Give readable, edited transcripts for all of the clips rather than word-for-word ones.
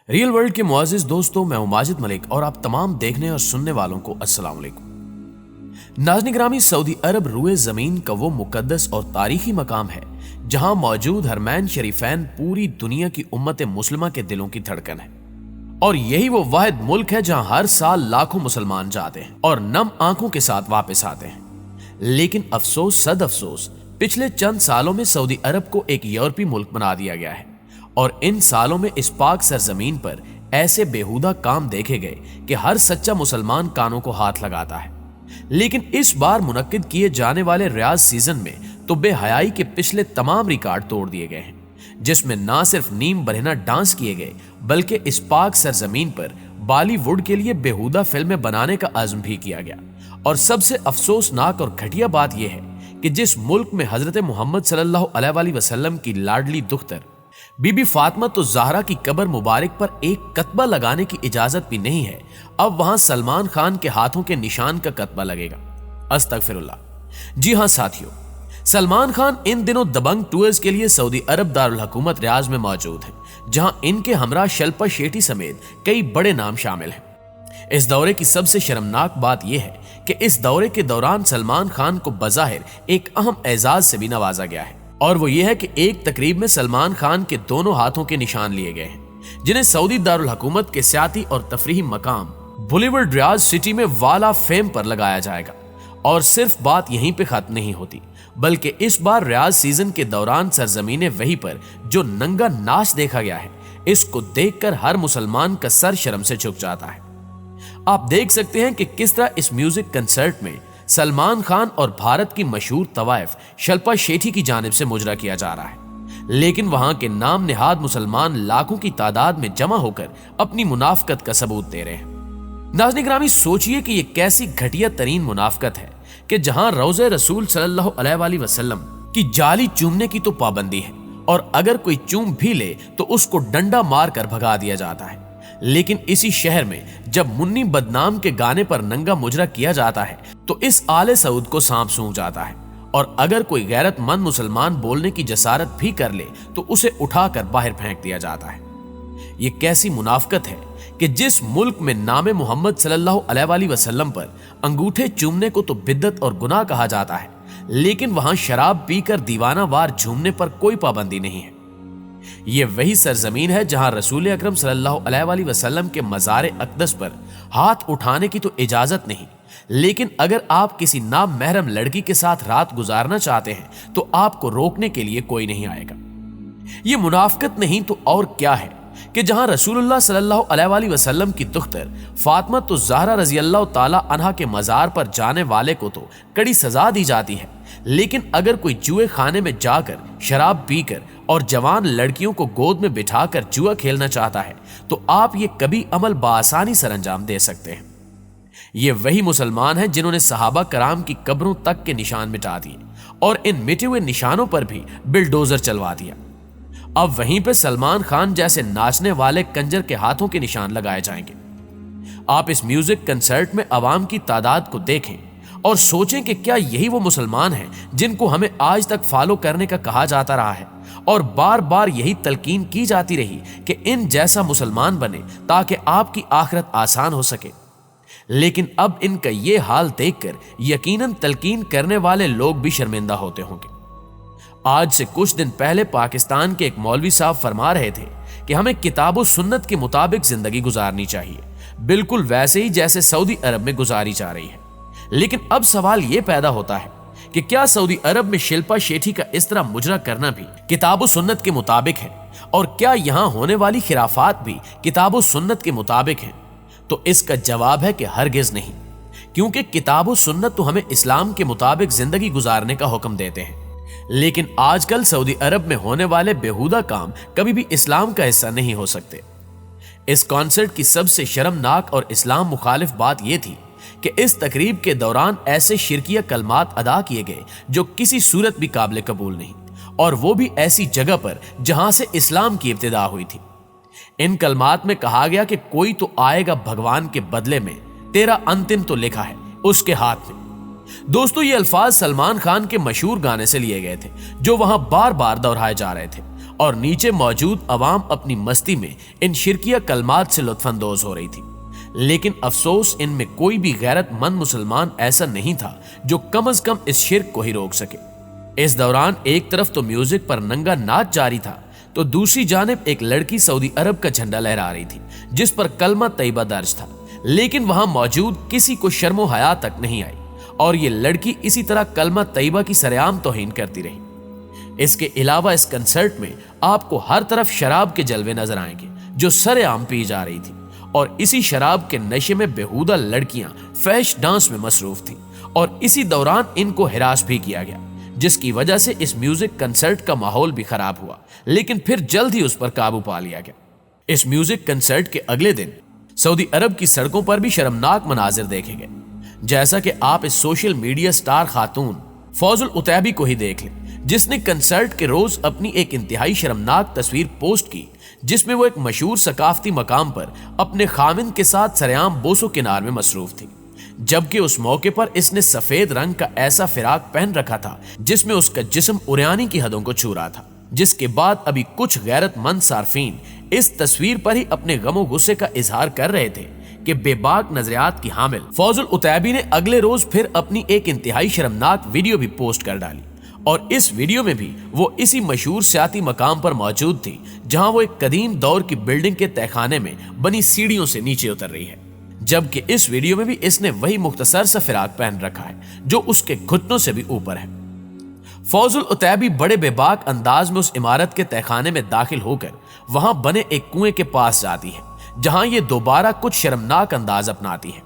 Real world के मुआजिज दोस्तों, मैं हूं माजिद मलिक और आप तमाम देखने और सुनने वालों को अस्सलाम वालेकुम। नाज़रीन ग्रामी, सऊदी अरब रुए जमीन का वो मुकद्दस और तारीखी मकाम है जहां मौजूद हरमैन शरीफैन पूरी दुनिया की उम्मत मुस्लिमा के दिलों की धड़कन है। और यही वो वाहिद मुल्क है जहां हर साल लाखों मुसलमान जाते हैं और नम आंखों के साथ वापस आते हैं। लेकिन अफसोस सद अफसोस, पिछले चंद सालों में सऊदी अरब को एक यूरोपीय मुल्क बना दिया गया है और इन सालों में इस पाक सरजमीन पर ऐसे बेहुदा काम देखे गए कि हर सच्चा मुसलमान कानों को हाथ लगाता है। लेकिन इस बार मुनक्किद किए जाने वाले रियाज सीजन में तो बेहयाई के पिछले तमाम रिकॉर्ड तोड़ दिए गए हैं, जिसमें ना सिर्फ नीम बरहना डांस किए गए बल्कि इस पाक सरजमीन पर बॉलीवुड के लिए बेहुदा फिल्में बनाने का अज़्म भी किया गया। और सबसे अफसोसनाक और घटिया बात यह है कि जिस मुल्क में हजरत मोहम्मद सल्लल्लाहु अलैहि वसल्लम की लाडली दुख्तर बीबी फातिमा तो ज़हरा की कब्र मुबारक पर एक कतबा लगाने की इजाजत भी नहीं है, अब वहां सलमान खान के हाथों के निशान का कतबा लगेगा। अस्तगफिरुल्लाह। जी हां साथियों, सलमान खान इन दिनों दबंग टूर्स के लिए सऊदी अरब दारुल हुकूमत रियाज में मौजूद हैं, जहां इनके हमरा शिल्पा शेट्टी समेत कई बड़े नाम शामिल हैं। इस दौरे की सबसे शर्मनाक बात यह है कि इस दौरे के दौरान सलमान खान को बज़ाहिर एक अहम एजाज से भी नवाजा गया है, और वो ये है कि एक तकरीब में सलमान खान के दोनों हाथों के निशान लिए गए हैं, जिन्हें सऊदी दारुल हुकूमत के सियाती और तफरीही मकाम बॉलीवुड रियाज सिटी में वाला फेम पर लगाया जाएगा। और सिर्फ बात यहीं पे खत्म नहीं होती, बल्कि इस बार रियाज सीजन के दौरान सरजमीने वही पर जो नंगा नाच देखा गया है, इसको देखकर हर मुसलमान का सर शर्म से झुक जाता है। आप देख सकते हैं कि किस तरह इस म्यूजिक कंसर्ट में सलमान खान और भारत की मशहूर तवाइफ शिल्पा शेट्टी की जानिब से मुजरा किया जा रहा है, लेकिन वहां के नाम निहाद मुसलमान लाखों की तादाद में जमा होकर अपनी मुनाफकत का सबूत दे रहे हैं। नाज़रीन ग्रामी, सोचिए कि यह कैसी घटिया तरीन मुनाफकत है कि जहां रोज़े रसूल सल्लल्लाहु अलैहि वसल्लम की जाली चूमने की तो पाबंदी है, और अगर कोई चूम भी ले तो उसको डंडा मार कर भगा दिया जाता है। लेकिन इसी शहर में जब मुन्नी बदनाम के गाने पर नंगा मुजरा किया जाता है तो इस आले सऊद को सांप सूंघ जाता है, और अगर कोई गैरतमंद मुसलमान बोलने की जसारत भी कर ले तो उसे उठाकर बाहर फेंक दिया जाता है। ये कैसी मुनाफकत है कि जिस मुल्क में नामे मोहम्मद सल्लल्लाहु अलैहि वसल्लम पर अंगूठे चूमने को तो बिद्दत और गुनाह कहा जाता है, लेकिन वहां शराब पीकर दीवाना वार झूमने पर कोई पाबंदी नहीं है। ये वही सरजमीन है जहां रसूल अकरम सल्लल्लाहु अलैहि वसल्लम के मज़ार अक़दस पर हाथ उठाने की तो इजाजत नहीं, लेकिन अगर आप किसी नामहरम लड़की के साथ रात गुजारना चाहते हैं तो आपको रोकने के लिए कोई नहीं आएगा। ये मुनाफकत नहीं तो और क्या है कि जहां रसूलुल्लाह सल्लल्लाहु अलैहि वसल्लम की दुख्तर फातिमा तो ज़हरा रज़ियल्लाहु ताला अन्हा के मज़ार पर जाने वाले को तो कड़ी सजा दी जाती है, लेकिन अगर कोई जुए खाने में जाकर शराब पीकर और जवान लड़कियों को गोद में बिठाकर जुआ खेलना चाहता है तो आप ये कभी अमल बासानी सरंजाम दे सकते हैं। ये वही मुसलमान हैं जिन्होंने सहाबा कराम की कब्रों तक के निशान मिटा दिए और इन मिटे हुए निशानों पर भी बिलडोजर चलवा दिया। अब वहीं पे सलमान खान जैसे नाचने वाले कंजर के हाथों के निशान लगाए जाएंगे। आप इस म्यूजिक कंसर्ट में अवाम की तादाद को देखें और सोचें कि क्या यही वो मुसलमान हैं जिनको हमें आज तक फॉलो करने का कहा जाता रहा है, और बार बार यही तलकीन की जाती रही कि इन जैसा मुसलमान बने ताकि आपकी आखिरत आसान हो सके। लेकिन अब इनका ये हाल देखकर यकीनन तलकीन करने वाले लोग भी शर्मिंदा होते होंगे। आज से कुछ दिन पहले पाकिस्तान के एक मौलवी साहब फरमा रहे थे कि हमें किताब और सुन्नत के मुताबिक जिंदगी गुजारनी चाहिए, बिल्कुल वैसे ही जैसे सऊदी अरब में गुजारी जा रही है। लेकिन अब सवाल यह पैदा होता है कि क्या सऊदी अरब में शिल्पा शेट्टी का इस तरह मुजरा करना भी किताब और सुन्नत के मुताबिक है, और क्या यहां होने वाली खिराफात भी किताब और सुन्नत के मुताबिक है? तो इसका जवाब है कि हरगिज नहीं, क्योंकि किताब और सुन्नत तो हमें इस्लाम के मुताबिक जिंदगी गुजारने का हुक्म देते हैं, लेकिन आजकल सऊदी अरब में होने वाले बेहुदा काम कभी भी इस्लाम का हिस्सा नहीं हो सकते। इस कॉन्सर्ट की सबसे शर्मनाक और इस्लाम मुखालिफ बात यह थी कि इस तकरीब के दौरान ऐसे शिरकिया कलमात अदा किए गए जो किसी सूरत भी काबिल कबूल नहीं, और वो भी ऐसी जगह पर जहां से इस्लाम की इब्तिदा हुई थी। इन कलमात में कहा गया कि कोई तो आएगा भगवान के बदले में, तेरा अंतिम तो लिखा है उसके हाथ में। दोस्तों, ये अल्फाज सलमान खान के मशहूर गाने से लिए गए थे जो वहां बार बार दोहराए जा रहे थे, और नीचे मौजूद अवाम अपनी मस्ती में इन शिरकिया कलमात से लुत्फ अंदोज हो रही थी। लेकिन अफसोस इनमें कोई भी गैरतमंद मुसलमान ऐसा नहीं था जो कम अज कम इस शिर्क को ही रोक सके। इस दौरान एक तरफ तो म्यूजिक पर नंगा नाच जारी था, तो दूसरी जानिब एक लड़की सऊदी अरब का झंडा लहरा रही थी जिस पर कलमा तैयबा दर्ज था। लेकिन वहां मौजूद किसी को शर्मो हया तक नहीं आई और ये लड़की इसी तरह कलमा तैयबा की सरेआम तौहीन करती रही। इसके अलावा इस कंसर्ट में आपको हर तरफ शराब के जलवे नजर आएंगे जो सरेआम पी जा रही थी, और इसी शराब के नशे में बेहुदा लड़कियां फैश डांस में मसरूफ थीं और इसी दौरान इनको हिरास भी किया गया, जिसकी वजह से इस म्यूजिक कंसर्ट का माहौल भी खराब हुआ, लेकिन फिर जल्द ही उस पर काबू पा लिया गया। इस म्यूजिक कंसर्ट के अगले दिन सऊदी अरब की सड़कों पर भी शर्मनाक मनाजिर देखे गए, जैसा कि आप इस सोशल मीडिया स्टार खातून फौजुल उतैबी को ही देख लें, जिसने कंसर्ट के रोज अपनी एक इंतहाई शर्मनाक तस्वीर पोस्ट की जिसमें वो एक मशहूर सकाफती मकाम पर अपने खामिंद के साथ सरेआम बोसो किनार में मसरूफ थी, जबकि उस मौके पर इसने सफेद रंग का ऐसा फिराक पहन रखा था जिसमें उसका जिस्म उरियानी की हदों को छू रहा था। जिसके बाद अभी कुछ गैरतमंद सार्फीन इस तस्वीर पर ही अपने गमो गुस्से का इजहार कर रहे थे कि बेबाक नजरियात की हामिल फौजुल उतैबी ने अगले रोज फिर अपनी एक इंतहाई शर्मनाक वीडियो भी पोस्ट कर डाली, और इस वीडियो में भी वो इसी मशहूर सियाती मकाम पर मौजूद थी जहां वो एक कदीम दौर की बिल्डिंग के तहखाने में बनी सीढ़ियों से नीचे उतर रही है, जबकि इस वीडियो में भी इसने वही मुख्तसर सा फिराक पहन रखा है जो उसके घुटनों से भी ऊपर है। फौजुल उतैबी बड़े बेबाक अंदाज में उस इमारत के तहखाने में दाखिल होकर वहां बने एक कुएं के पास जाती है, जहां ये दोबारा कुछ शर्मनाक अंदाज अपनाती है।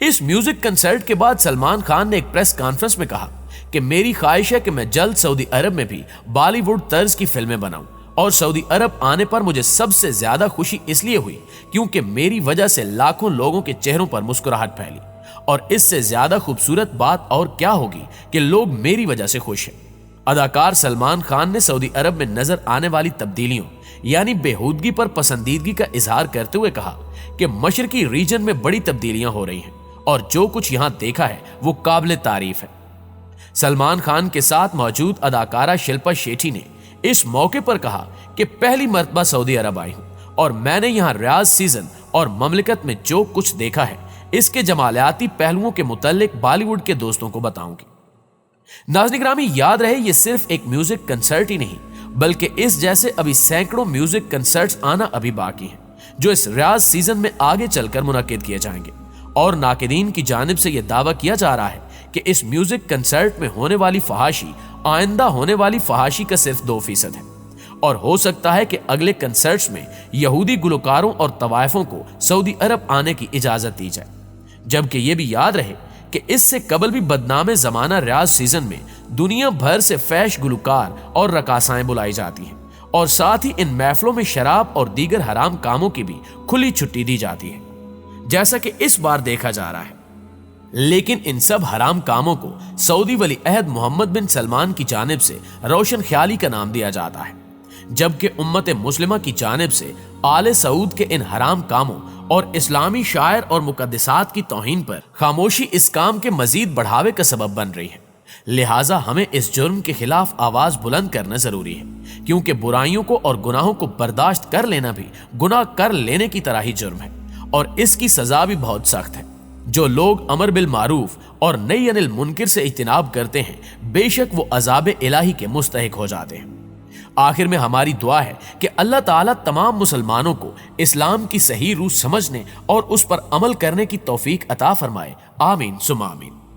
इस म्यूजिक कंसर्ट के बाद सलमान खान ने एक प्रेस कॉन्फ्रेंस में कहा कि मेरी ख्वाहिश है कि मैं जल्द सऊदी अरब में भी बॉलीवुड तर्ज की फिल्में बनाऊं, और सऊदी अरब आने पर मुझे सबसे ज्यादा खुशी इसलिए हुई क्योंकि मेरी वजह से लाखों लोगों के चेहरों पर मुस्कुराहट फैली, और इससे ज्यादा खूबसूरत बात और क्या होगी कि लोग मेरी वजह से खुश हैं। अदाकार सलमान खान ने सऊदी अरब में नजर आने वाली तब्दीलियों यानी बेहूदगी पर पसंदीदगी का इजहार करते हुए कहा कि मशरकी रीजन में बड़ी तब्दीलियां हो रही हैं और जो कुछ यहां देखा है वो काबिल तारीफ है। सलमान खान के साथ मौजूद अदाकारा शिल्पा शेट्टी ने इस मौके पर कहा कि पहली मर्तबा सऊदी अरब आई हूं और मैंने यहां रियाज सीजन और ममलिकत में जो कुछ देखा है इसके जमालियाती पहलुओं के मुतालिक बॉलीवुड के दोस्तों को बताऊंगी। नाज़रीन ग्रामी, याद रहे ये सिर्फ एक म्यूजिक कंसर्ट ही नहीं बल्कि इस जैसे अभी सैकड़ों म्यूजिक कंसर्ट्स आना अभी बाकी हैं जो इस रियाज सीजन में आगे चलकर मुनक्किद किए जाएंगे, और नाकिदीन की जानिब से यह दावा किया जा रहा है कि इस म्यूजिक कंसर्ट में होने वाली फहाशी आइंदा होने वाली फहाशी का सिर्फ 2% है, और हो सकता है कि अगले कंसर्ट्स में यहूदी गुलकारों और तवाइफों को सऊदी अरब आने की इजाजत दी जाए। जबकि यह भी याद रहे कि इससे कबल भी बदनामे जमाना रियाज सीजन में दुनिया भर से फैश गुलकार और रकासाएं बुलाई जाती हैं, और साथ ही इन महफिलों में शराब और दीगर हराम कामों की भी खुली छुट्टी दी जाती है, जैसा कि इस बार देखा जा रहा है। लेकिन इन सब हराम कामों को सऊदी वली अहद मोहम्मद बिन सलमान की जानिब से रोशन ख्याली का नाम दिया जाता है, जबकि उम्मत मुस्लिमा की जानिब से आले सऊद के इन हराम कामों और इस्लामी शायर और मुकद्दसात की तौहीन पर खामोशी इस काम के मजीद बढ़ावे का सबब बन रही है। लिहाजा हमें इस जुर्म के खिलाफ आवाज बुलंद करना जरूरी है, क्योंकि बुराइयों को और गुनाहों को बर्दाश्त कर लेना भी गुनाह कर लेने की तरह ही जुर्म है, और इसकी सजा भी बहुत सख्त है। जो लोग अमर बिल मारूफ और नही अनिल मुनकिर से इज्तिनाब करते हैं बेशक वो अजाब इलाही के मुस्तहिक हो जाते हैं। आखिर में हमारी दुआ है कि अल्लाह ताला तमाम मुसलमानों को इस्लाम की सही रूह समझने और उस पर अमल करने की तौफीक अता फरमाए। आमीन सुमा आमीन।